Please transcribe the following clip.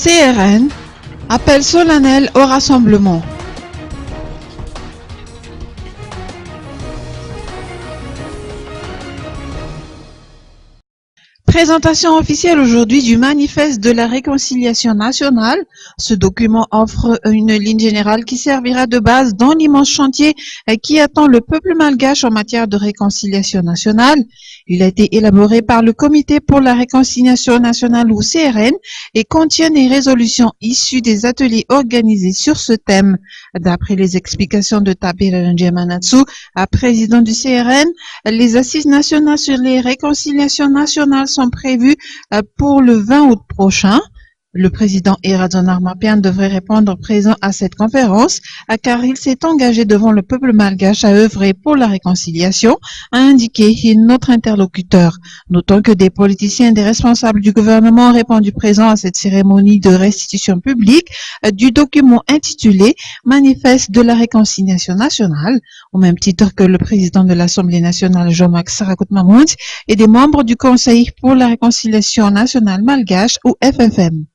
CRN, appel solennel au rassemblement. Présentation officielle aujourd'hui du manifeste de la réconciliation nationale. Ce document offre une ligne générale qui servira de base dans l'immense chantier qui attend le peuple malgache en matière de réconciliation nationale. Il a été élaboré par le Comité pour la réconciliation nationale ou CRN et contient des résolutions issues des ateliers organisés sur ce thème. D'après les explications de Tabira Ndjemanatsu, président du CRN, les assises nationales sur les réconciliations nationales sont prévues pour le 20 août prochain. Le président Eradon Armapian devrait répondre présent à cette conférence car il s'est engagé devant le peuple malgache à œuvrer pour la réconciliation, a indiqué notre interlocuteur. Notons que des politiciens et des responsables du gouvernement ont répondu présent à cette cérémonie de restitution publique du document intitulé Manifeste de la réconciliation nationale, au même titre que le président de l'Assemblée nationale Jean-Marc Sarakut Mamount et des membres du Conseil pour la réconciliation nationale malgache ou FFM.